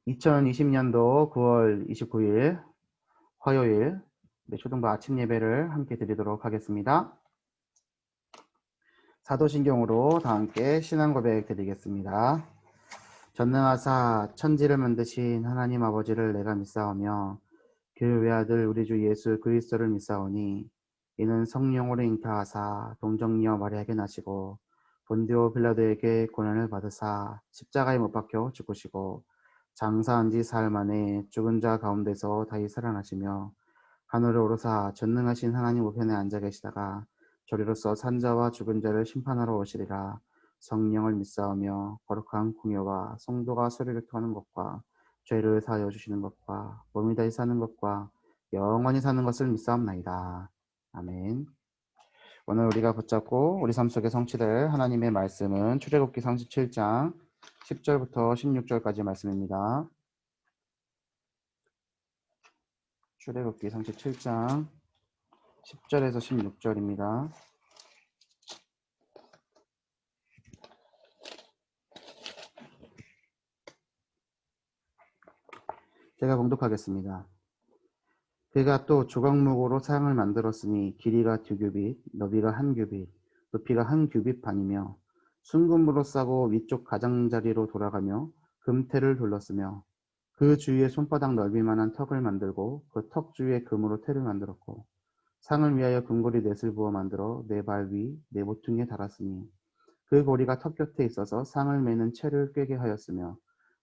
2020년도 9월 29일 화요일 초등부 아침 예배를 함께 드리도록 하겠습니다. 사도신경으로 다 함께 신앙 고백 드리겠습니다. 전능하사 천지를 만드신 하나님 아버지를 내가 믿사오며 그 외아들 우리 주 예수 그리스도를 믿사오니 이는 성령으로 잉타하사 동정녀 마리아에게 나시고 본디오 빌라도에게 고난을 받으사 십자가에 못 박혀 죽으시고 장사한 지 사흘 만에 죽은 자 가운데서 다시 살아나시며 하늘에 오르사 전능하신 하나님 우편에 앉아 계시다가 저리로서 산자와 죽은 자를 심판하러 오시리라. 성령을 믿사오며 거룩한 공예와 성도가 소리를 토하는 것과 죄를 사하여 주시는 것과 몸이 다시 사는 것과 영원히 사는 것을 믿사옵나이다. 아멘. 오늘 우리가 붙잡고 우리 삶 속에 성취될 하나님의 말씀은 출애굽기 37장 10절부터 16절까지 말씀입니다. 출애굽기 37장 10절에서 16절입니다. 제가 봉독하겠습니다. 그가 또 조각목으로 상을 만들었으니 길이가 2규빗, 너비가 1규빗, 높이가 1규빗 반이며 순금으로 싸고 위쪽 가장자리로 돌아가며 금테를 둘렀으며 그 주위에 손바닥 넓이만한 턱을 만들고 그 턱 주위에 금으로 테를 만들었고 상을 위하여 금고리 넷을 부어 만들어 네 발 위, 네 모퉁이에 달았으니 그 고리가 턱 곁에 있어서 상을 매는 채를 꿰게 하였으며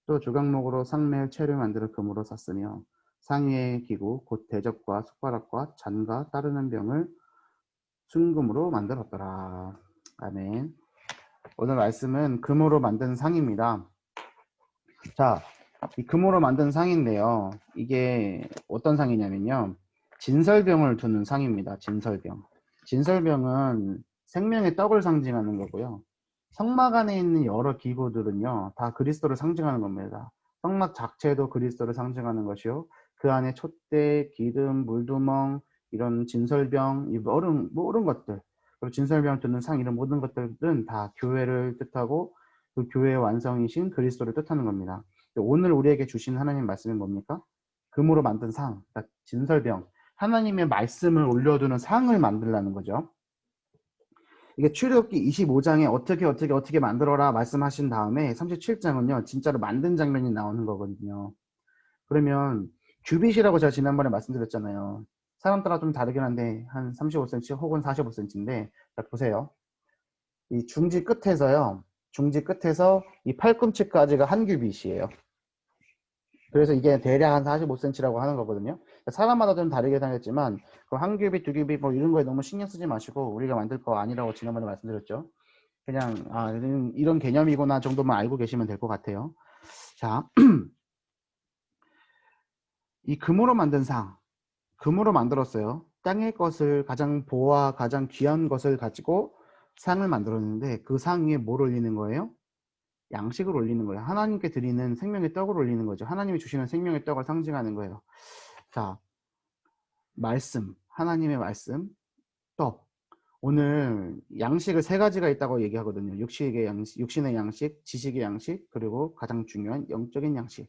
또 조각목으로 상매일 채를 만들어 금으로 샀으며 상 위의 기구 곧 대접과 숟가락과 잔과 따르는 병을 순금으로 만들었더라. 아멘. 오늘 말씀은 금으로 만든 상입니다. 자, 이 금으로 만든 상인데요. 이게 어떤 상이냐면요. 진설병을 두는 상입니다. 진설병. 진설병은 생명의 떡을 상징하는 거고요. 성막 안에 있는 여러 기구들은요, 다 그리스도를 상징하는 겁니다. 성막 자체도 그리스도를 상징하는 것이요. 그 안에 촛대, 기름, 물두멍, 이런 진설병, 모든 것들, 그리고 진설병을 두는 상, 이런 모든 것들은 다 교회를 뜻하고 그 교회의 완성이신 그리스도를 뜻하는 겁니다. 오늘 우리에게 주신 하나님 말씀은 뭡니까? 금으로 만든 상, 그러니까 진설병, 하나님의 말씀을 올려두는 상을 만들라는 거죠. 이게 출애굽기 25장에 어떻게 만들어라 말씀하신 다음에 37장은요 진짜로 만든 장면이 나오는 거거든요. 그러면 규빗이라고 제가 지난번에 말씀드렸잖아요. 사람 따라 좀 다르긴 한데 한 35cm 혹은 45cm인데 자, 보세요. 이 중지 끝에서요, 중지 끝에서 이 팔꿈치까지가 한 규빗이에요. 그래서 이게 대략 한 45cm라고 하는 거거든요. 사람마다 좀 다르게 생겼지만 그 한 규빗, 두 규빗 뭐 이런 거에 너무 신경 쓰지 마시고 우리가 만들 거 아니라고 지난번에 말씀드렸죠. 그냥 이런 개념이구나 정도만 알고 계시면 될 것 같아요. 자, 이 금으로 만든 상, 금으로 만들었어요. 땅의 것을 가장 보아 가장 귀한 것을 가지고 상을 만들었는데 그 상 위에 뭘 올리는 거예요? 양식을 올리는 거예요. 하나님께 드리는 생명의 떡을 올리는 거죠. 하나님이 주시는 생명의 떡을 상징하는 거예요. 자, 말씀, 하나님의 말씀, 떡. 오늘 양식을 세 가지가 있다고 얘기하거든요. 육식의 양식, 육신의 양식, 지식의 양식, 그리고 가장 중요한 영적인 양식.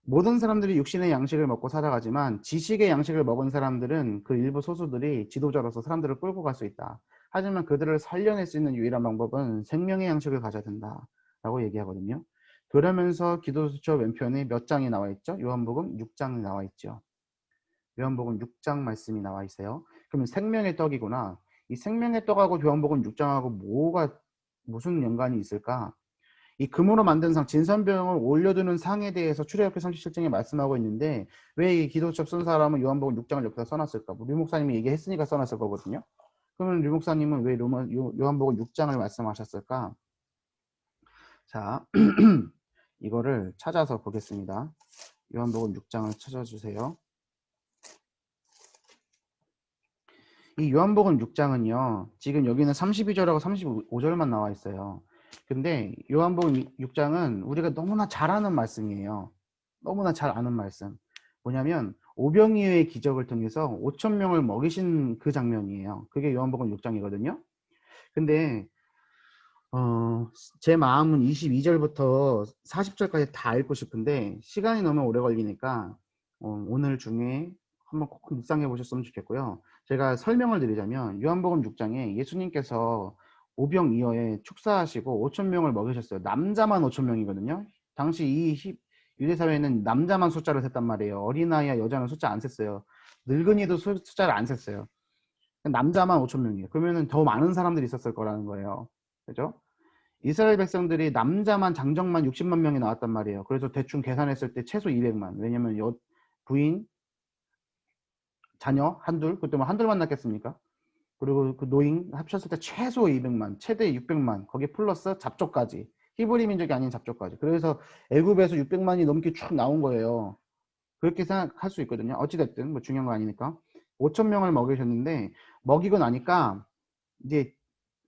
모든 사람들이 육신의 양식을 먹고 살아가지만 지식의 양식을 먹은 사람들은 그 일부 소수들이 지도자로서 사람들을 끌고 갈 수 있다. 하지만 그들을 살려낼 수 있는 유일한 방법은 생명의 양식을 가져야 된다 라고 얘기하거든요. 그러면서 기도수첩 왼편에 몇 장이 나와 있죠? 요한복음 6장이 나와 있죠. 요한복음 6장 말씀이 나와 있어요. 그러면 생명의 떡이구나. 이 생명의 떡하고 요한복음 6장하고 무슨 연관이 있을까? 이 금으로 만든 상, 진선병을 올려두는 상에 대해서 출애굽기 37장에 말씀하고 있는데 왜 이 기도첩 쓴 사람은 요한복음 6장을 옆에다 써놨을까? 류 목사님이 얘기했으니까 써놨을 거거든요. 그러면 류 목사님은 왜 요한복음 6장을 말씀하셨을까? 자, 이거를 찾아서 보겠습니다. 요한복음 6장을 찾아주세요. 이 요한복음 6장은요, 지금 여기는 32절하고 35절만 나와 있어요. 근데 요한복음 6장은 우리가 너무나 잘 아는 말씀이에요. 너무나 잘 아는 말씀. 뭐냐면 오병이어의 기적을 통해서 5천 명을 먹이신 그 장면이에요. 그게 요한복음 6장이거든요. 근데 제 마음은 22절부터 40절까지 다 읽고 싶은데 시간이 너무 오래 걸리니까 오늘 중에 한번 꼭 묵상해 보셨으면 좋겠고요. 제가 설명을 드리자면 요한복음 6장에 예수님께서 오병이어에 축사하시고 5,000명을 먹이셨어요. 남자만 5,000명이거든요. 당시 유대 사회에는 남자만 숫자를 셌단 말이에요. 어린아이와 여자는 숫자 안 셌어요. 늙은이도 숫자를 안 셌어요. 남자만 5,000명이에요. 그러면은 더 많은 사람들이 있었을 거라는 거예요. 그죠? 이스라엘 백성들이 남자만 장정만 60만 명이 나왔단 말이에요. 그래서 대충 계산했을 때 최소 200만. 왜냐면 부인, 자녀 한둘, 그때 뭐 한둘만 낳겠습니까? 그리고 그 노인 합쳤을 때 최소 200만, 최대 600만, 거기 플러스 잡족까지. 히브리 민족이 아닌 잡족까지. 그래서 애굽에서 600만이 넘게 쭉 나온 거예요. 그렇게 생각할 수 있거든요. 어찌됐든 뭐 중요한 거 아니니까. 5천 명을 먹이셨는데 먹이고 나니까 이제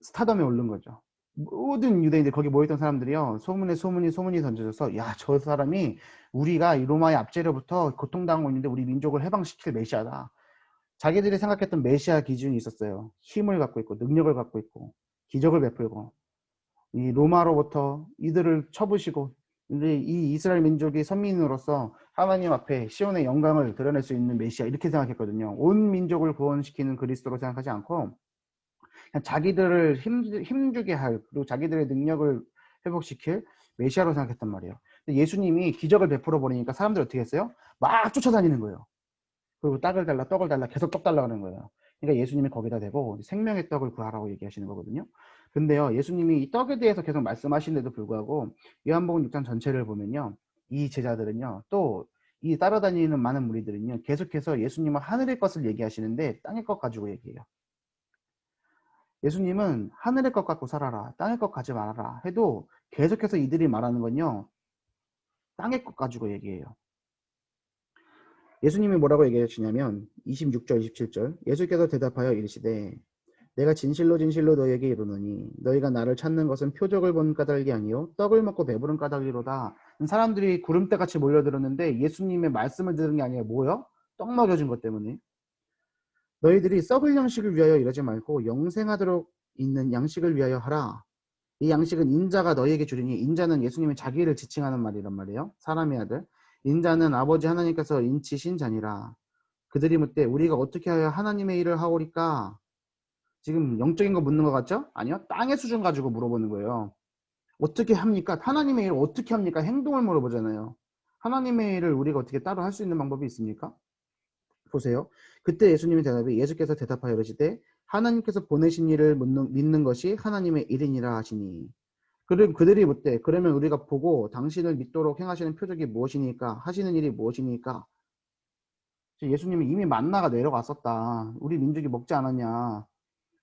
스타덤에 오른 거죠. 모든 유대인들 거기 모였던 사람들이요. 소문이 던져져서 야, 저 사람이 우리가 이 로마의 압제로부터 고통당하고 있는데 우리 민족을 해방시킬 메시아다. 자기들이 생각했던 메시아 기준이 있었어요. 힘을 갖고 있고 능력을 갖고 있고 기적을 베풀고 이 로마로부터 이들을 쳐부시고 이 이스라엘 민족이 선민으로서 하나님 앞에 시온의 영광을 드러낼 수 있는 메시아 이렇게 생각했거든요. 온 민족을 구원시키는 그리스도로 생각하지 않고 그냥 자기들을 힘주게 할 그리고 자기들의 능력을 회복시킬 메시아로 생각했단 말이에요. 근데 예수님이 기적을 베풀어 버리니까 사람들이 어떻게 했어요? 막 쫓아다니는 거예요. 그리고 떡을 달라 떡을 달라 계속 떡 달라 그러는 거예요. 그러니까 예수님이 거기다 대고 생명의 떡을 구하라고 얘기하시는 거거든요. 근데요, 예수님이 이 떡에 대해서 계속 말씀하시는데도 불구하고 요한복음 6장 전체를 보면요, 이 제자들은요, 또 이 따라다니는 많은 무리들은요, 계속해서 예수님은 하늘의 것을 얘기하시는데 땅의 것 가지고 얘기해요. 예수님은 하늘의 것 갖고 살아라, 땅의 것 가지 말아라 해도 계속해서 이들이 말하는 건요, 땅의 것 가지고 얘기해요. 예수님이 뭐라고 얘기하시냐면 26절 27절 예수께서 대답하여 이르시되 내가 진실로 진실로 너희에게 이르노니 너희가 나를 찾는 것은 표적을 본 까닭이 아니요 떡을 먹고 배부른 까닭이로다. 사람들이 구름대같이 몰려들었는데 예수님의 말씀을 들은 게 아니라 뭐요? 떡 먹여준 것 때문에. 너희들이 썩을 양식을 위하여 이러지 말고 영생하도록 있는 양식을 위하여 하라. 이 양식은 인자가 너희에게 주리니, 인자는 예수님이 자기를 지칭하는 말이란 말이에요. 사람의 아들. 인자는 아버지 하나님께서 인치신 자니라. 그들이 묻되 우리가 어떻게 하여 하나님의 일을 하오리까? 지금 영적인 거 묻는 것 같죠? 아니요. 땅의 수준 가지고 물어보는 거예요. 어떻게 합니까? 하나님의 일을 어떻게 합니까? 행동을 물어보잖아요. 하나님의 일을 우리가 어떻게 따로 할 수 있는 방법이 있습니까? 보세요. 그때 예수님의 대답에 예수께서 대답하여 이르시되 하나님께서 보내신 일을 믿는 것이 하나님의 일이니라 하시니. 그들이 묻되 그러면 우리가 보고 당신을 믿도록 행하시는 표적이 무엇이니까 하시는 일이 무엇이니까. 예수님이 이미 만나가 내려갔었다. 우리 민족이 먹지 않았냐.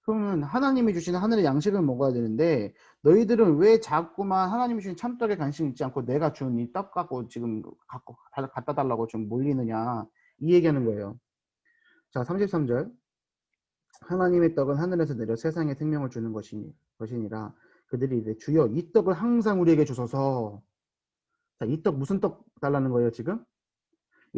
그러면 하나님이 주시는 하늘의 양식을 먹어야 되는데 너희들은 왜 자꾸만 하나님이 주신 참떡에 관심 있지 않고 내가 준 이 떡 갖고 지금 갖다 달라고 좀 몰리느냐. 이 얘기하는 거예요. 자, 33절 하나님의 떡은 하늘에서 내려 세상에 생명을 주는 것이니라. 그들이 이제 주여 이 떡을 항상 우리에게 주소서. 자, 이 떡 무슨 떡 달라는 거예요 지금?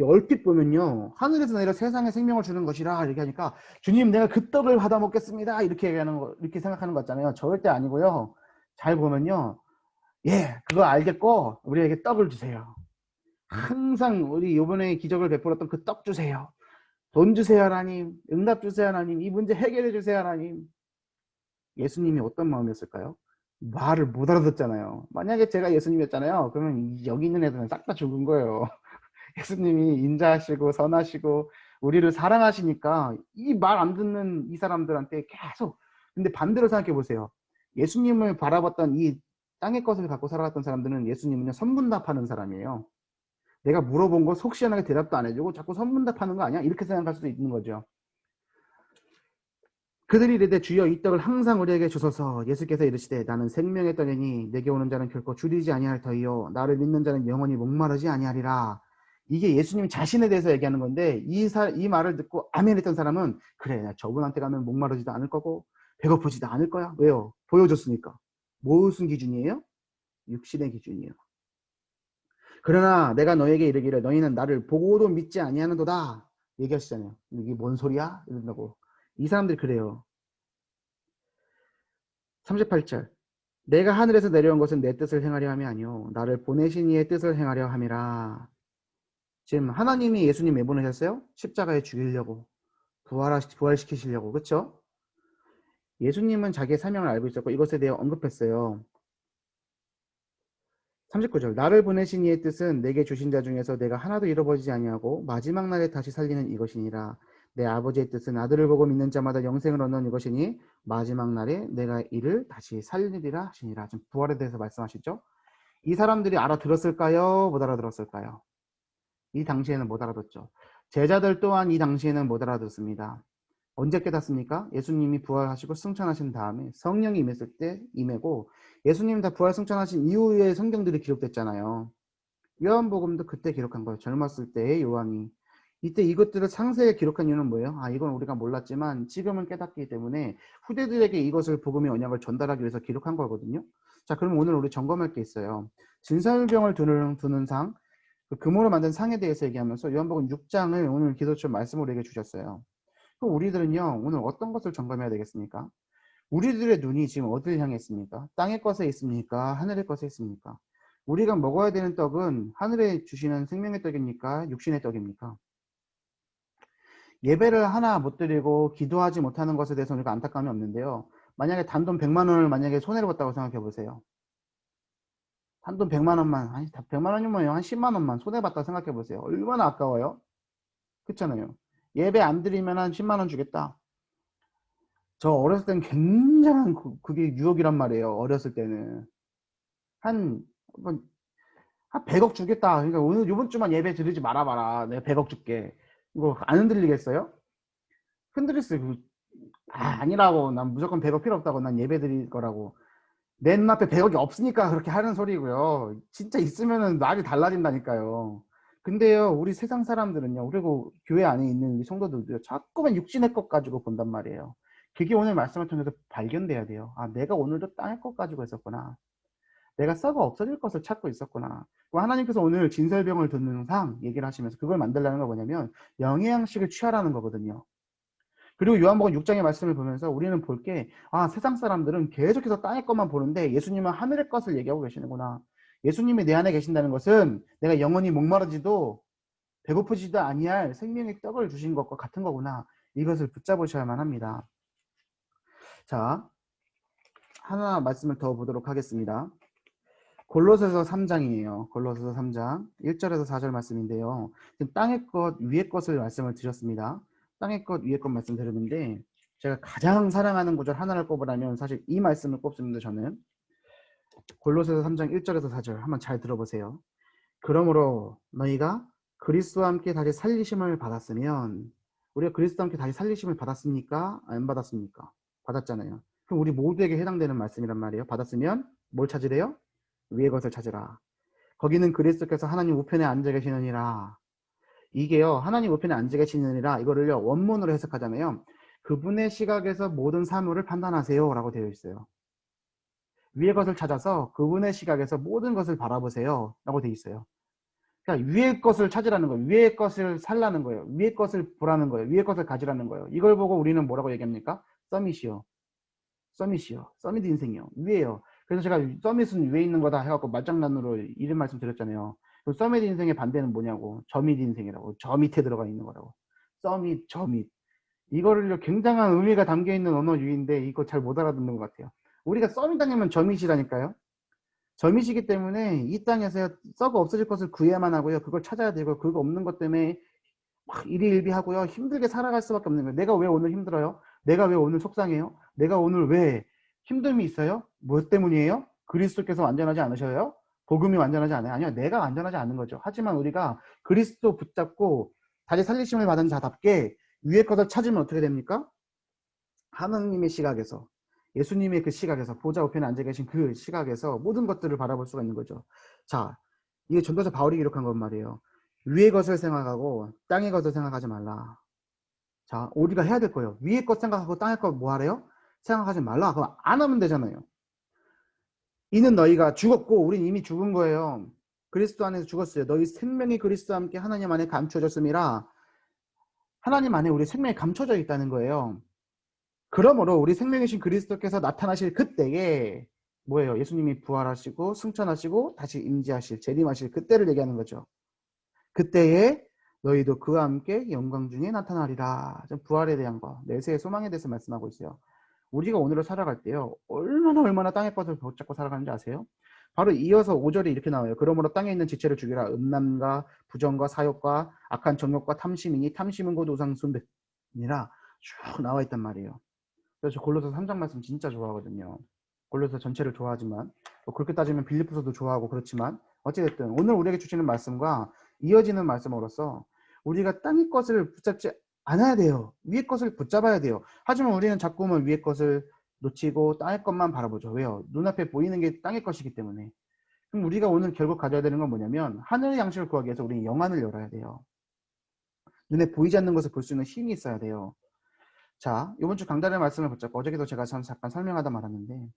얼핏 보면요 하늘에서 내려 세상에 생명을 주는 것이라 이렇게 하니까 주님 내가 그 떡을 받아 먹겠습니다 이렇게 얘기하는 거, 이렇게 생각하는 거 같잖아요. 절대 아니고요. 잘 보면요, 예 그거 알겠고 우리에게 떡을 주세요. 항상 우리 이번에 기적을 베풀었던 그 떡 주세요. 돈 주세요 하나님. 응답 주세요 하나님. 이 문제 해결해 주세요 하나님. 예수님이 어떤 마음이었을까요? 말을 못 알아듣잖아요. 만약에 제가 예수님이었잖아요. 그러면 여기 있는 애들은 싹 다 죽은 거예요. 예수님이 인자하시고 선하시고 우리를 사랑하시니까 이 말 안 듣는 이 사람들한테 계속. 근데 반대로 생각해 보세요. 예수님을 바라봤던 이 땅의 것을 갖고 살아갔던 사람들은 예수님은요 선문답하는 사람이에요. 내가 물어본 거 속 시원하게 대답도 안 해주고 자꾸 선문답하는 거 아니야? 이렇게 생각할 수도 있는 거죠. 그들이 이르되 주여 이 떡을 항상 우리에게 주소서. 예수께서 이르시되 나는 생명의 떡이니 내게 오는 자는 결코 줄이지 아니할 터이요 나를 믿는 자는 영원히 목마르지 아니하리라. 이게 예수님 자신에 대해서 얘기하는 건데 이 말을 듣고 아멘 했던 사람은 그래 저분한테 가면 목마르지도 않을 거고 배고프지도 않을 거야. 왜요? 보여줬으니까. 무슨 기준이에요? 육신의 기준이에요. 그러나 내가 너에게 이르기를 너희는 나를 보고도 믿지 아니하는도다 얘기하시잖아요. 이게 뭔 소리야? 이런다고. 이 사람들이 그래요. 38절 내가 하늘에서 내려온 것은 내 뜻을 행하려 함이 아니요 나를 보내신 이의 뜻을 행하려 함이라. 지금 하나님이 예수님 왜 보내셨어요? 십자가에 죽이려고, 부활시키시려고. 그렇죠? 예수님은 자기의 사명을 알고 있었고 이것에 대해 언급했어요. 39절 나를 보내신 이의 뜻은 내게 주신 자 중에서 내가 하나도 잃어버리지 아니하고 마지막 날에 다시 살리는 이것이니라. 내 아버지의 뜻은 아들을 보고 믿는 자마다 영생을 얻는 이것이니 마지막 날에 내가 이를 다시 살리리라 하시니라. 지금 부활에 대해서 말씀하시죠. 이 사람들이 알아들었을까요? 못 알아들었을까요? 이 당시에는 못 알아듣죠. 제자들 또한 이 당시에는 못 알아듣습니다. 언제 깨닫습니까? 예수님이 부활하시고 승천하신 다음에 성령이 임했을 때 임하고 예수님 다 부활 승천하신 이후에 성경들이 기록됐잖아요. 요한복음도 그때 기록한 거예요. 젊었을 때의 요한이. 이때 이것들을 상세히 기록한 이유는 뭐예요? 아, 이건 우리가 몰랐지만 지금은 깨닫기 때문에 후대들에게 이것을 복음의 언약을 전달하기 위해서 기록한 거거든요. 자, 그럼 오늘 우리 점검할 게 있어요. 진설병을 두는 상, 그 금으로 만든 상에 대해서 얘기하면서 요한복음 6장을 오늘 기도처 말씀으로 얘기해 주셨어요. 그럼 우리들은요, 오늘 어떤 것을 점검해야 되겠습니까? 우리들의 눈이 지금 어디를 향해 있습니까? 땅의 것에 있습니까? 하늘의 것에 있습니까? 우리가 먹어야 되는 떡은 하늘에 주시는 생명의 떡입니까? 육신의 떡입니까? 예배를 하나 못 드리고 기도하지 못하는 것에 대해서 우리가 안타까움이 없는데요. 만약에 단돈 100만 원을 만약에 손해를 봤다고 생각해 보세요. 단돈 100만 원만, 아니 100만 원이면 뭐예요? 한 10만 원만 손해봤다고 생각해 보세요. 얼마나 아까워요? 그렇잖아요. 예배 안 드리면 한 10만 원 주겠다. 저 어렸을 때는 굉장한 그게 유혹이란 말이에요. 어렸을 때는. 한, 한 100억 주겠다. 그러니까 오늘 이번 주만 예배 드리지 말아봐라. 내가 100억 줄게. 이거 안 흔들리겠어요? 흔들렸어요. 아니라고. 난 무조건 100억 필요 없다고. 난 예배 드릴 거라고. 내 눈앞에 100억이 없으니까 그렇게 하는 소리고요. 진짜 있으면은 말이 달라진다니까요. 근데요, 우리 세상 사람들은요, 그리고 교회 안에 있는 우리 성도들도요, 자꾸만 육신의 것 가지고 본단 말이에요. 그게 오늘 말씀을 통해서 발견돼야 돼요. 아, 내가 오늘도 땅의 것 가지고 있었구나. 내가 썩어 없어질 것을 찾고 있었구나. 하나님께서 오늘 진설병을 듣는 상 얘기를 하시면서 그걸 만들려는 건 뭐냐면 영의 양식을 취하라는 거거든요. 그리고 요한복음 6장의 말씀을 보면서 우리는 볼 게, 아, 세상 사람들은 계속해서 땅의 것만 보는데 예수님은 하늘의 것을 얘기하고 계시는구나. 예수님이 내 안에 계신다는 것은 내가 영원히 목마르지도 배고프지도 아니할 생명의 떡을 주신 것과 같은 거구나. 이것을 붙잡으셔야만 합니다. 자, 하나 말씀을 더 보도록 하겠습니다. 골로새서 3장이에요. 골로새서 3장 1절에서 4절 말씀인데요. 지금 땅의 것, 위의 것을 말씀을 드렸습니다. 땅의 것, 위의 것 말씀 드렸는데 제가 가장 사랑하는 구절 하나를 꼽으라면 사실 이 말씀을 꼽습니다. 저는 골로새서 3장 1절에서 4절 한번 잘 들어보세요. 그러므로 너희가 그리스도와 함께 다시 살리심을 받았으면, 우리가 그리스도와 함께 다시 살리심을 받았습니까? 안 받았습니까? 받았잖아요. 그럼 우리 모두에게 해당되는 말씀이란 말이에요. 받았으면 뭘 찾으래요? 위의 것을 찾으라. 거기는 그리스도께서 하나님 우편에 앉아 계시느니라. 이게요, 하나님 우편에 앉아 계시느니라, 이거를요 원문으로 해석하자면요, 그분의 시각에서 모든 사물을 판단하세요 라고 되어 있어요. 위의 것을 찾아서 그분의 시각에서 모든 것을 바라보세요 라고 되어 있어요. 그러니까 위의 것을 찾으라는 거예요. 위의 것을 살라는 거예요. 위의 것을 보라는 거예요. 위의 것을 가지라는 거예요. 이걸 보고 우리는 뭐라고 얘기합니까? 서밋이요. 서밋이요. 서밋 인생이요. 위에요. 그래서 제가 서밋은 위에 있는 거다 해갖고 말장난으로 이런 말씀 드렸잖아요. 그럼 서밋 인생의 반대는 뭐냐고. 저밋 인생이라고. 저 밑에 들어가 있는 거라고. 서밋, 저밋. 이거를 굉장한 의미가 담겨 있는 언어 유희인데 이거 잘 못 알아듣는 것 같아요. 우리가 서밋 아니면 저밋이라니까요. 저밋이기 때문에 이 땅에서 썩어 없어질 것을 구해야만 하고요. 그걸 찾아야 되고, 그거 없는 것 때문에 막 일희일비하고요. 힘들게 살아갈 수밖에 없는 거예요. 내가 왜 오늘 힘들어요? 내가 왜 오늘 속상해요? 내가 오늘 왜 힘듦이 있어요? 뭐 때문이에요? 그리스도께서 완전하지 않으셔요? 복음이 완전하지 않아요? 아니요. 내가 완전하지 않은 거죠. 하지만 우리가 그리스도 붙잡고 다시 살리심을 받은 자답게 위의 것을 찾으면 어떻게 됩니까? 하나님의 시각에서, 예수님의 그 시각에서, 보좌 우편에 앉아 계신 그 시각에서 모든 것들을 바라볼 수가 있는 거죠. 자, 이게 전도서 바울이 기록한 건 말이에요. 위의 것을 생각하고 땅의 것을 생각하지 말라. 자, 우리가 해야 될 거예요. 위의 것 생각하고 땅의 것 뭐 하래요? 생각하지 말라. 그럼 안 하면 되잖아요. 이는 너희가 죽었고, 우린 이미 죽은 거예요. 그리스도 안에서 죽었어요. 너희 생명이 그리스도와 함께 하나님 안에 감춰졌음이라. 하나님 안에 우리 생명이 감춰져 있다는 거예요. 그러므로 우리 생명이신 그리스도께서 나타나실 그때에 뭐예요? 예수님이 부활하시고 승천하시고 다시 임재하실, 재림하실 그때를 얘기하는 거죠. 그때에 너희도 그와 함께 영광 중에 나타나리라. 부활에 대한 거, 내세의 소망에 대해서 말씀하고 있어요. 우리가 오늘을 살아갈 때요, 얼마나 땅의 것을 붙잡고 살아가는지 아세요? 바로 이어서 5절에 이렇게 나와요. 그러므로 땅에 있는 지체를 죽이라. 음란과 부정과 사욕과 악한 정욕과 탐심이니 탐심은 곧 우상숭배니라 쭉 나와 있단 말이에요. 그래서 저 골로새 3장 말씀 진짜 좋아하거든요. 골로새 전체를 좋아하지만 그렇게 따지면 빌립보서도 좋아하고 그렇지만 어찌됐든 오늘 우리에게 주시는 말씀과 이어지는 말씀으로서 우리가 땅의 것을 붙잡지 않아야 돼요. 위의 것을 붙잡아야 돼요. 하지만 우리는 자꾸만 위의 것을 놓치고 땅의 것만 바라보죠. 왜요? 눈앞에 보이는 게 땅의 것이기 때문에. 그럼 우리가 오늘 결국 가져야 되는 건 뭐냐면 하늘의 양식을 구하기 위해서 우리는 영안을 열어야 돼요. 눈에 보이지 않는 것을 볼 수 있는 힘이 있어야 돼요. 자, 이번 주 강단의 말씀을 붙잡고 어저께도 제가 잠깐 설명하다 말았는데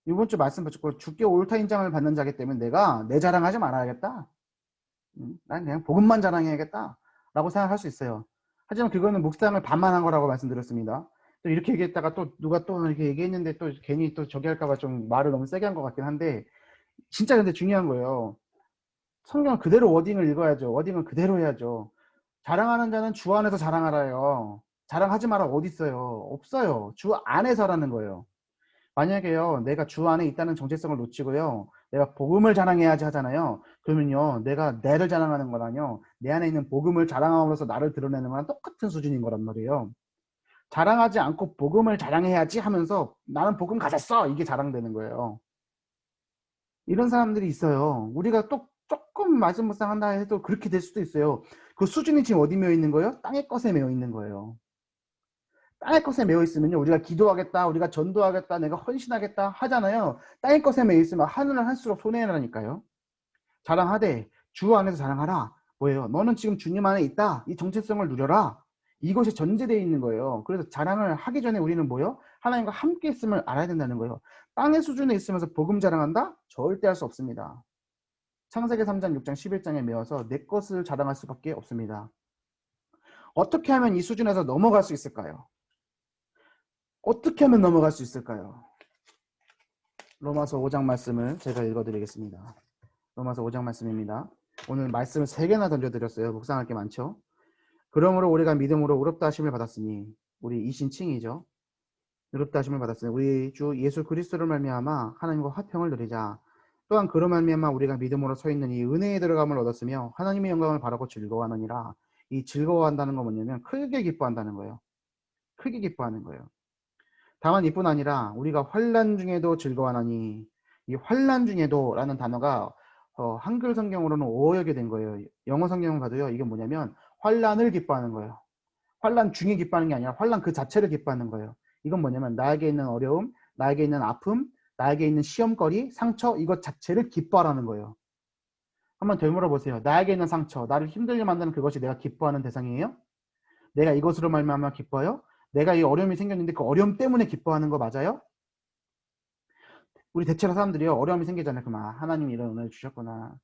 이번 주 말씀 붙잡고 주께 옳다 인정을 받는 자기 때문에 내가 내 자랑하지 말아야겠다. 난 그냥 복음만 자랑해야겠다 라고 생각할 수 있어요. 하지만 그거는 묵상을 반만한 거라고 말씀드렸습니다. 또 이렇게 얘기했다가 또 누가 또 이렇게 얘기했는데 또 괜히 또 저기 할까봐 좀 말을 너무 세게 한 것 같긴 한데 진짜 근데 중요한 거예요. 성경 그대로 워딩을 읽어야죠. 워딩을 그대로 해야죠. 자랑하는 자는 주 안에서 자랑하라요. 자랑하지 마라 어디 있어요? 없어요. 주 안에서라는 거예요. 만약에요, 내가 주 안에 있다는 정체성을 놓치고요, 내가 복음을 자랑해야지 하잖아요. 그러면요, 내가 내를 자랑하는 거랑요, 내 안에 있는 복음을 자랑함으로써 나를 드러내는 거랑 똑같은 수준인 거란 말이에요. 자랑하지 않고 복음을 자랑해야지 하면서 나는 복음 가졌어! 이게 자랑되는 거예요. 이런 사람들이 있어요. 우리가 또 조금 말씀 묵상한다 해도 그렇게 될 수도 있어요. 그 수준이 지금 어디 매여 있는 거예요? 땅의 것에 매여 있는 거예요. 땅의 것에 매여 있으면요, 우리가 기도하겠다, 우리가 전도하겠다, 내가 헌신하겠다 하잖아요. 땅의 것에 매여 있으면 하늘을 할수록 손해라니까요. 자랑하되 주 안에서 자랑하라. 뭐예요? 너는 지금 주님 안에 있다. 이 정체성을 누려라. 이것이 전제되어 있는 거예요. 그래서 자랑을 하기 전에 우리는 뭐예요? 하나님과 함께 있음을 알아야 된다는 거예요. 땅의 수준에 있으면서 복음 자랑한다? 절대 할 수 없습니다. 창세기 3장, 6장, 11장에 매어서 내 것을 자랑할 수밖에 없습니다. 어떻게 하면 이 수준에서 넘어갈 수 있을까요? 어떻게 하면 넘어갈 수 있을까요? 로마서 5장 말씀을 제가 읽어드리겠습니다. 로마서 5장 말씀입니다. 오늘 말씀을 3개나 던져드렸어요. 묵상할 게 많죠. 그러므로 우리가 믿음으로 의롭다 하심을 받았으니, 우리 이신칭이죠. 의롭다 하심을 받았으니 우리 주 예수 그리스도를 말미암아 하나님과 화평을 누리자. 또한 그로 말미암아 우리가 믿음으로 서 있는 이 은혜에 들어감을 얻었으며 하나님의 영광을 바라고 즐거워하느니라. 이 즐거워한다는 건 뭐냐면 크게 기뻐한다는 거예요. 크게 기뻐하는 거예요. 다만 이뿐 아니라 우리가 환난 중에도 즐거워하나니, 이 환난 중에도 라는 단어가 한글 성경으로는 오역이 된 거예요. 영어 성경을 봐도요, 이게 뭐냐면 환난을 기뻐하는 거예요. 환난 중에 기뻐하는 게 아니라 환난 그 자체를 기뻐하는 거예요. 이건 뭐냐면 나에게 있는 어려움, 나에게 있는 아픔, 나에게 있는 시험거리, 상처, 이것 자체를 기뻐하라는 거예요. 한번 되물어보세요. 나에게 있는 상처, 나를 힘들게 만드는 그것이 내가 기뻐하는 대상이에요? 내가 이것으로 말미암아 기뻐요? 내가 이 어려움이 생겼는데 그 어려움 때문에 기뻐하는 거 맞아요? 우리 대체로 사람들이요, 어려움이 생기잖아요. 그럼 하나님이 이런 은혜를 주셨구나.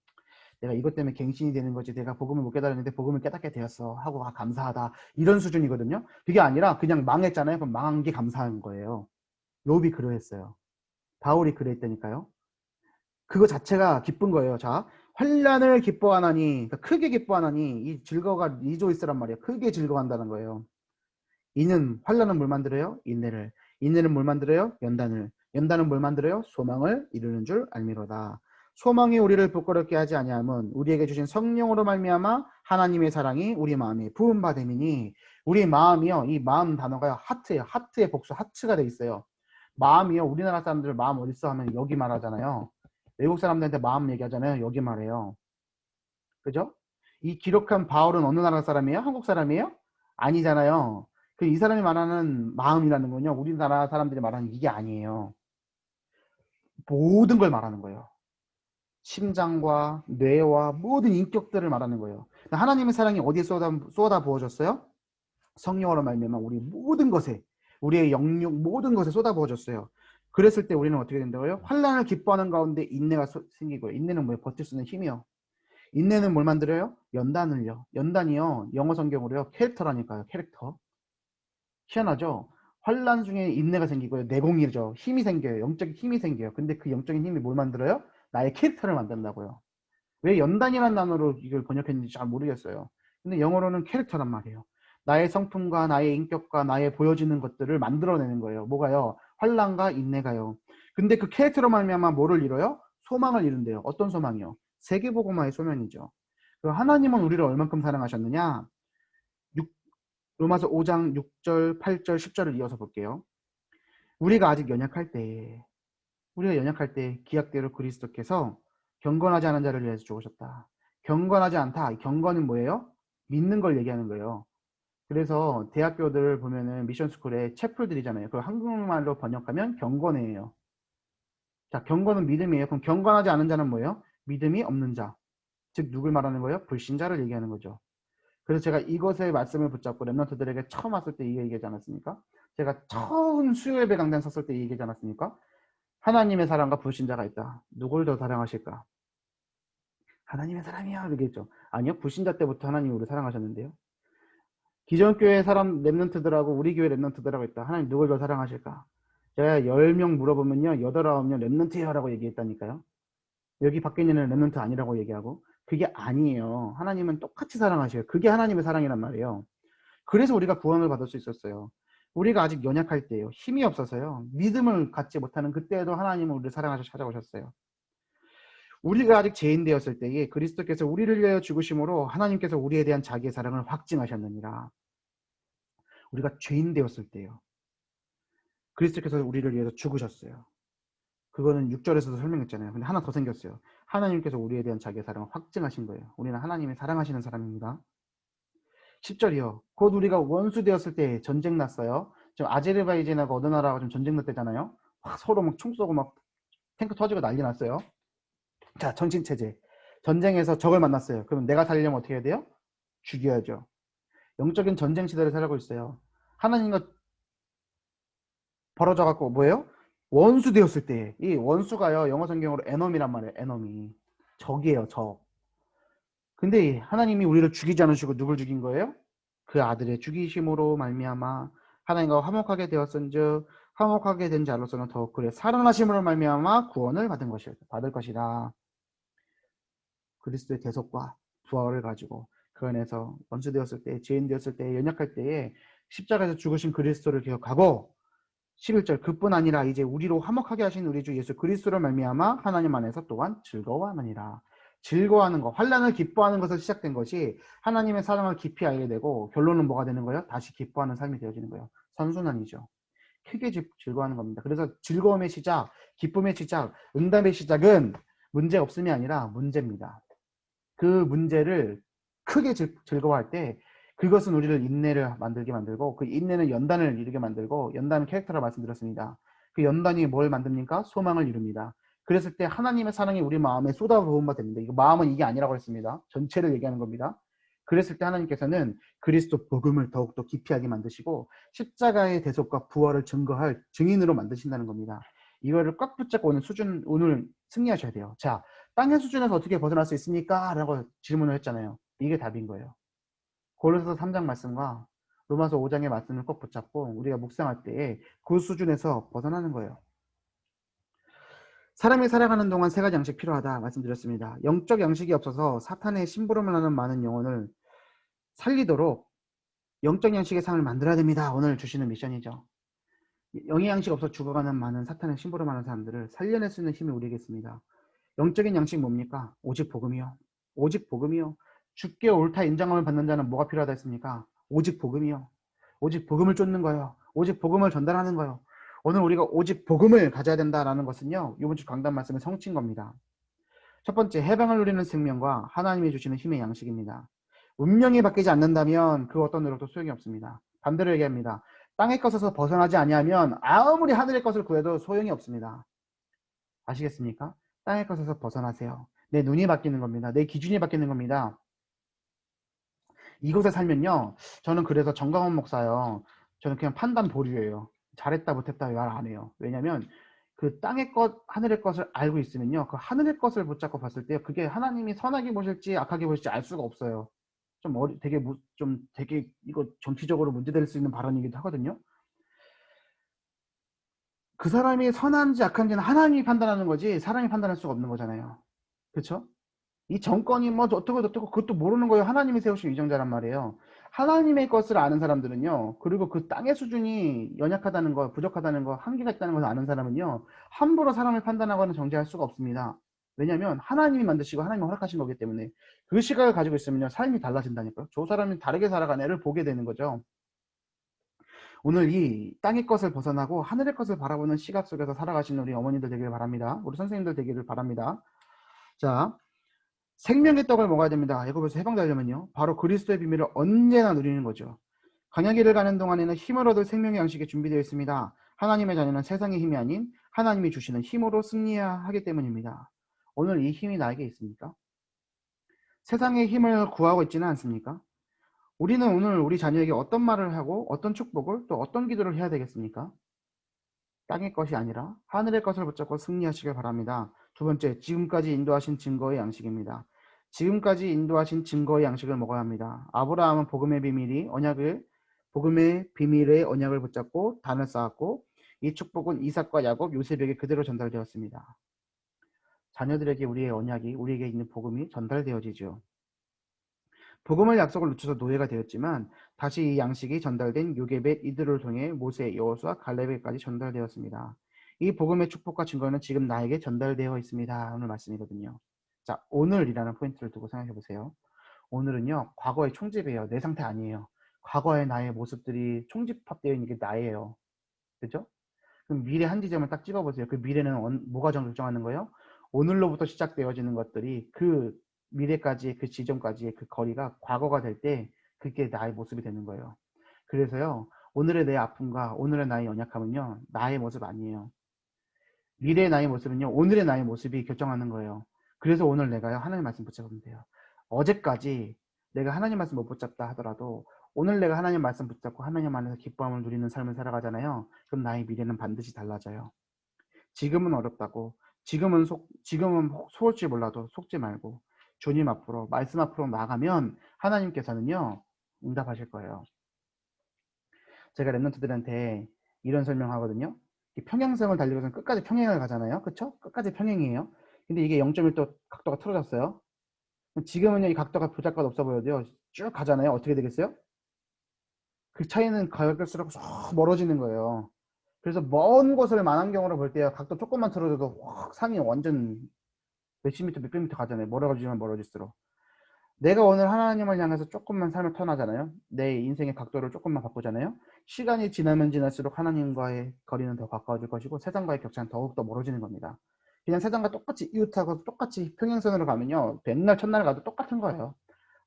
내가 이것 때문에 갱신이 되는 거지. 내가 복음을 못 깨달았는데 복음을 깨닫게 되었어. 하고 감사하다. 이런 수준이거든요. 그게 아니라 그냥 망했잖아요. 그럼 망한 게 감사한 거예요. 욥이 그러했어요. 바울이 그랬다니까요. 그거 자체가 기쁜 거예요. 자, 환난을 기뻐하나니, 그러니까 크게 기뻐하나니, 이 즐거워가 리조이스란 말이에요. 크게 즐거워한다는 거예요. 이는 환난은 뭘 만들어요? 인내를. 인내는 뭘 만들어요? 연단을. 연단은 뭘 만들어요? 소망을 이루는 줄 알미로다. 소망이 우리를 부끄럽게 하지 아니함은 우리에게 주신 성령으로 말미암아 하나님의 사랑이 우리 마음에 부은 바 됨이니. 우리 마음이요, 이 마음 단어가 하트예요. 하트의 복수 하트가 돼 있어요. 마음이요, 우리나라 사람들 마음 어디 있어 하면 여기 말하잖아요. 외국 사람들한테 마음 얘기하잖아요. 여기 말해요. 그죠? 이 기록한 바울은 어느 나라 사람이에요? 한국 사람이에요? 아니잖아요. 이 사람이 말하는 마음이라는 건요, 우리나라 사람들이 말하는 이게 아니에요. 모든 걸 말하는 거예요. 심장과 뇌와 모든 인격들을 말하는 거예요. 하나님의 사랑이 어디에 쏟아 부어졌어요? 성령으로 말미암아 우리 모든 것에, 우리의 영육 모든 것에 쏟아 부어졌어요. 그랬을 때 우리는 어떻게 된다고요? 환난을 기뻐하는 가운데 인내가 생기고요. 인내는 뭐예요? 버틸 수 있는 힘이요. 인내는 뭘 만들어요? 연단을요. 연단이요, 영어 성경으로요, 캐릭터라니까요. 캐릭터. 희한하죠? 환란 중에 인내가 생기고요. 내공이죠. 힘이 생겨요. 영적인 힘이 생겨요. 근데 그 영적인 힘이 뭘 만들어요? 나의 캐릭터를 만든다고요. 왜 연단이라는 단어로 이걸 번역했는지 잘 모르겠어요. 근데 영어로는 캐릭터란 말이에요. 나의 성품과 나의 인격과 나의 보여지는 것들을 만들어내는 거예요. 뭐가요? 환란과 인내가요. 근데 그 캐릭터로 말미암아 뭐를 이뤄요? 소망을 이룬대요. 어떤 소망이요? 세계복음화의 소명이죠. 하나님은 우리를 얼만큼 사랑하셨느냐? 로마서 5장 6절, 8절, 10절을 이어서 볼게요. 우리가 아직 연약할 때 기약대로 그리스도께서 경건하지 않은 자를 위해서 죽으셨다. 경건하지 않다. 경건은 뭐예요? 믿는 걸 얘기하는 거예요. 그래서 대학교들 보면은 미션스쿨에 채플들이잖아요. 그걸 한국말로 번역하면 경건이에요. 자, 경건은 믿음이에요. 그럼 경건하지 않은 자는 뭐예요? 믿음이 없는 자. 즉 누굴 말하는 거예요? 불신자를 얘기하는 거죠. 그래서 제가 이것의 말씀을 붙잡고 랩런트들에게 처음 왔을 때 이 얘기하지 않았습니까? 제가 처음 수요예배 강단 섰을 때 이 얘기하지 않았습니까? 하나님의 사랑과 불신자가 있다. 누굴 더 사랑하실까? 하나님의 사랑이야 이렇게 했죠. 아니요. 불신자 때부터 하나님이 우리를 사랑하셨는데요. 기존 교회 사람 랩런트들하고 우리 교회 랩런트들하고 있다. 하나님 누굴 더 사랑하실까? 제가 10명 물어보면요. 8, 9명 랩런트예요 라고 얘기했다니까요. 여기 밖에 있는 랩런트 아니라고 얘기하고 그게 아니에요. 하나님은 똑같이 사랑하셔요. 그게 하나님의 사랑이란 말이에요. 그래서 우리가 구원을 받을 수 있었어요. 우리가 아직 연약할 때요. 힘이 없어서요. 믿음을 갖지 못하는 그때에도 하나님은 우리를 사랑하셔 찾아오셨어요. 우리가 아직 죄인 되었을 때에 그리스도께서 우리를 위하여 죽으심으로 하나님께서 우리에 대한 자기의 사랑을 확증하셨느니라. 우리가 죄인 되었을 때요. 그리스도께서 우리를 위해서 죽으셨어요. 그거는 6절에서도 설명했잖아요. 근데 하나 더 생겼어요. 하나님께서 우리에 대한 자기의 사랑을 확증하신 거예요. 우리는 하나님이 사랑하시는 사람입니다. 10절이요. 곧 우리가 원수 되었을 때 전쟁 났어요. 지금 아제르바이잔하고 어느 나라가 좀 전쟁 났대잖아요. 서로 막 총 쏘고 막 탱크 터지고 난리 났어요. 자, 정신체제. 전쟁에서 적을 만났어요. 그럼 내가 살려면 어떻게 해야 돼요? 죽여야죠. 영적인 전쟁 시대를 살고 있어요. 하나님과 벌어져 갖고 뭐예요? 원수 되었을 때. 이 원수가요. 영어 성경으로 에너미란 말이에요. 에너미. 적이에요. 적. 근데 하나님이 우리를 죽이지 않으시고 누굴 죽인 거예요? 그 아들의 죽이심으로 말미암아 하나님과 화목하게 되었은즉 화목하게 된 자로서는 더욱 그의 사랑하심으로 말미암아 구원을 받을 것이다. 그리스도의 대속과 부활을 가지고 그 안에서 원수 되었을 때, 죄인 되었을 때, 연약할 때에 십자가에서 죽으신 그리스도를 기억하고 11절 그뿐 아니라 이제 우리로 화목하게 하신 우리 주 예수 그리스도를 말미암아 하나님 안에서 또한 즐거워하느니라. 즐거워하는 것, 환난을 기뻐하는 것을 시작된 것이 하나님의 사랑을 깊이 알게 되고 결론은 뭐가 되는 거예요? 다시 기뻐하는 삶이 되어지는 거예요. 선순환이죠. 크게 즐거워하는 겁니다. 그래서 즐거움의 시작, 기쁨의 시작, 응답의 시작은 문제 없음이 아니라 문제입니다. 그 문제를 크게 즐거워할 때 그것은 우리를 인내를 만들게 만들고 그 인내는 연단을 이루게 만들고 연단은 캐릭터라 말씀드렸습니다. 그 연단이 뭘 만듭니까? 소망을 이룹니다. 그랬을 때 하나님의 사랑이 우리 마음에 쏟아부은 바 됩니다. 이거 마음은 이게 아니라고 했습니다. 전체를 얘기하는 겁니다. 그랬을 때 하나님께서는 그리스도 복음을 더욱더 깊이하게 만드시고 십자가의 대속과 부활을 증거할 증인으로 만드신다는 겁니다. 이거를 꽉 붙잡고 오늘 승리하셔야 돼요. 자, 땅의 수준에서 어떻게 벗어날 수 있습니까? 라고 질문을 했잖아요. 이게 답인 거예요. 고린도서 3장 말씀과 로마서 5장의 말씀을 꼭 붙잡고 우리가 묵상할 때에 그 수준에서 벗어나는 거예요. 사람이 살아가는 동안 세 가지 양식 필요하다 말씀드렸습니다. 영적 양식이 없어서 사탄의 심부름을 하는 많은 영혼을 살리도록 영적 양식의 상을 만들어야 됩니다. 오늘 주시는 미션이죠. 영의 양식 없어 죽어가는 많은 사탄의 심부름하는 사람들을 살려낼 수 있는 힘이 우리에게 있습니다. 영적인 양식 뭡니까? 오직 복음이요. 오직 복음이요. 주께 옳다 인정함을 받는 자는 뭐가 필요하다 했습니까? 오직 복음이요. 오직 복음을 쫓는 거예요. 오직 복음을 전달하는 거예요. 오늘 우리가 오직 복음을 가져야 된다라는 것은요. 이번 주 강단 말씀의 성취인 겁니다. 첫 번째, 해방을 누리는 생명과 하나님이 주시는 힘의 양식입니다. 운명이 바뀌지 않는다면 그 어떤 노력도 소용이 없습니다. 반대로 얘기합니다. 땅의 것에서 벗어나지 아니하면 아무리 하늘의 것을 구해도 소용이 없습니다. 아시겠습니까? 땅의 것에서 벗어나세요. 내 눈이 바뀌는 겁니다. 내 기준이 바뀌는 겁니다. 이곳에 살면요. 저는 그래서 정강원 목사요. 저는 그냥 판단 보류예요. 잘했다 못했다 말 안 해요. 왜냐면 그 땅의 것, 하늘의 것을 알고 있으면요. 그 하늘의 것을 붙잡고 봤을 때 그게 하나님이 선하게 보실지 악하게 보실지 알 수가 없어요. 되게 이거 정치적으로 문제될 수 있는 발언이기도 하거든요. 그 사람이 선한지 악한지는 하나님이 판단하는 거지 사람이 판단할 수가 없는 거잖아요. 그렇죠? 이 정권이 뭐 어떻고 저떻고 그것도 모르는 거예요. 하나님이 세우신 위정자란 말이에요. 하나님의 것을 아는 사람들은요. 그리고 그 땅의 수준이 연약하다는 거, 부족하다는 거, 한계가 있다는 것을 아는 사람은요. 함부로 사람을 판단하거나 정죄할 수가 없습니다. 왜냐하면 하나님이 만드시고 하나님이 허락하신 거기 때문에 그 시각을 가지고 있으면요. 삶이 달라진다니까요. 저 사람이 다르게 살아가는 애를 보게 되는 거죠. 오늘 이 땅의 것을 벗어나고 하늘의 것을 바라보는 시각 속에서 살아가시는 우리 어머니들 되기를 바랍니다. 우리 선생님들 되기를 바랍니다. 자, 생명의 떡을 먹어야 됩니다. 애굽에서 해방되려면요. 바로 그리스도의 비밀을 언제나 누리는 거죠. 광야길을 가는 동안에는 힘을 얻을 생명의 양식이 준비되어 있습니다. 하나님의 자녀는 세상의 힘이 아닌 하나님이 주시는 힘으로 승리하기 때문입니다. 오늘 이 힘이 나에게 있습니까? 세상의 힘을 구하고 있지는 않습니까? 우리는 오늘 우리 자녀에게 어떤 말을 하고 어떤 축복을 또 어떤 기도를 해야 되겠습니까? 땅의 것이 아니라 하늘의 것을 붙잡고 승리하시길 바랍니다. 두 번째, 지금까지 인도하신 증거의 양식입니다. 지금까지 인도하신 증거의 양식을 먹어야 합니다. 아브라함은 복음의 비밀의 언약을 붙잡고 단을 쌓았고 이 축복은 이삭과 야곱, 요셉에게 그대로 전달되었습니다. 자녀들에게 우리의 언약이, 우리에게 있는 복음이 전달되어지죠. 복음을 약속을 늦춰서 노예가 되었지만 다시 이 양식이 전달된 요게벳 이들을 통해 모세, 여호수아, 갈렙에게까지 전달되었습니다. 이 복음의 축복과 증거는 지금 나에게 전달되어 있습니다. 오늘 말씀이거든요. 자, 오늘이라는 포인트를 두고 생각해 보세요. 오늘은요, 과거의 총집이에요. 내 상태 아니에요. 과거의 나의 모습들이 총집합되어 있는 게 나예요. 그죠? 그럼 미래 한 지점을 딱 찍어보세요. 그 미래는 뭐가 결정하는 거예요? 오늘로부터 시작되어지는 것들이 그 미래까지 그 지점까지의 그 거리가 과거가 될 때 그게 나의 모습이 되는 거예요. 그래서요. 오늘의 내 아픔과 오늘의 나의 연약함은요. 나의 모습 아니에요. 미래의 나의 모습은요. 오늘의 나의 모습이 결정하는 거예요. 그래서 오늘 내가요. 하나님 말씀 붙잡으면 돼요. 어제까지 내가 하나님 말씀 못 붙잡다 하더라도 오늘 내가 하나님 말씀 붙잡고 하나님 안에서 기쁨을 누리는 삶을 살아가잖아요. 그럼 나의 미래는 반드시 달라져요. 지금은 어렵다고 지금은 속을지 몰라도 속지 말고 주님 앞으로 말씀 앞으로 나가면 하나님께서는요 응답하실 거예요. 제가 랩런트들한테 이런 설명하거든요. 평행선을 달리고서는 끝까지 평행을 가잖아요. 그쵸? 끝까지 평행이에요. 근데 이게 0.1도 각도가 틀어졌어요. 지금은요 이 각도가 보잘것 없어 보여도요 쭉 가잖아요. 어떻게 되겠어요? 그 차이는 갈수록 쭉 멀어지는 거예요. 그래서 먼 곳을 망원경으로 볼 때요 각도 조금만 틀어져도 확 산이 완전 몇십 미터 몇백 미터 가잖아요. 멀어지면 멀어질수록 내가 오늘 하나님을 향해서 조금만 삶을 터나잖아요. 내 인생의 각도를 조금만 바꾸잖아요. 시간이 지나면 지날수록 하나님과의 거리는 더 가까워질 것이고 세상과의 격차는 더욱더 멀어지는 겁니다. 그냥 세상과 똑같이 이웃하고 똑같이 평행선으로 가면요 백날 천날 가도 똑같은 거예요.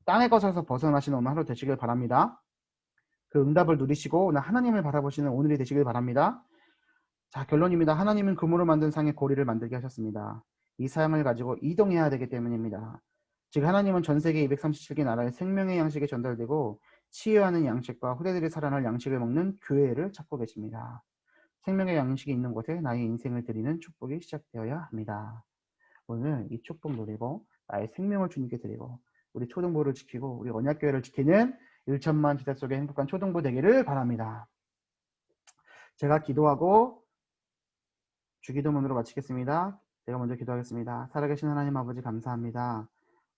땅의 것에서 벗어나시는 오늘 하루 되시길 바랍니다. 그 응답을 누리시고 오늘 하나님을 바라보시는 오늘이 되시길 바랍니다. 자, 결론입니다. 하나님은 금으로 만든 상의 고리를 만들게 하셨습니다. 이 상을 가지고 이동해야 되기 때문입니다. 즉 하나님은 전 세계 237개 나라의 생명의 양식이 전달되고 치유하는 양식과 후대들이 살아날 양식을 먹는 교회를 찾고 계십니다. 생명의 양식이 있는 곳에 나의 인생을 드리는 축복이 시작되어야 합니다. 오늘 이 축복 누리고 나의 생명을 주님께 드리고 우리 초등부를 지키고 우리 언약교회를 지키는 1천만 지대 속의 행복한 초등부 되기를 바랍니다. 제가 기도하고 주기도문으로 마치겠습니다. 제가 먼저 기도하겠습니다. 살아계신 하나님 아버지 감사합니다.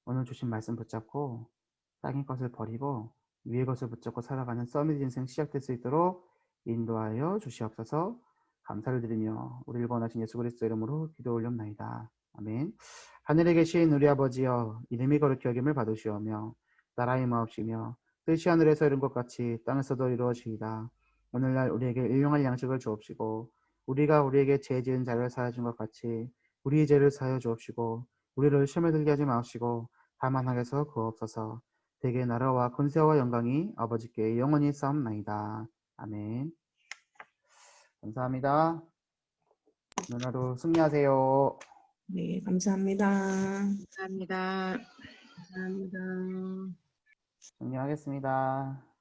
오늘 주신 말씀 붙잡고 땅의 것을 버리고 위의 것을 붙잡고 살아가는 서밋 인생 시작될 수 있도록 인도하여 주시옵소서. 감사를 드리며 우리를 원하신 예수 그리스도 이름으로 기도 올렸나이다. 아멘. 하늘에 계신 우리 아버지여 이름이 거룩히 여김을 받으시오며 나라의 마옵시며 뜻이 하늘에서 이룬 것 같이 땅에서도 이루어지이다. 오늘날 우리에게 일용할 양식을 주옵시고 우리가 우리에게 죄 지은 자를 사하여 준 것 같이 우리의 죄를 사하여 주옵시고 우리를 시험에 들게 하지 마옵시고 다만 하게서 구하옵소서. 대개 나라와 권세와 영광이 아버지께 영원히 싸움나이다. 아멘. 감사합니다. 오늘 하루 승리하세요. 네, 감사합니다. 감사합니다. 감사합니다. 승리하겠습니다.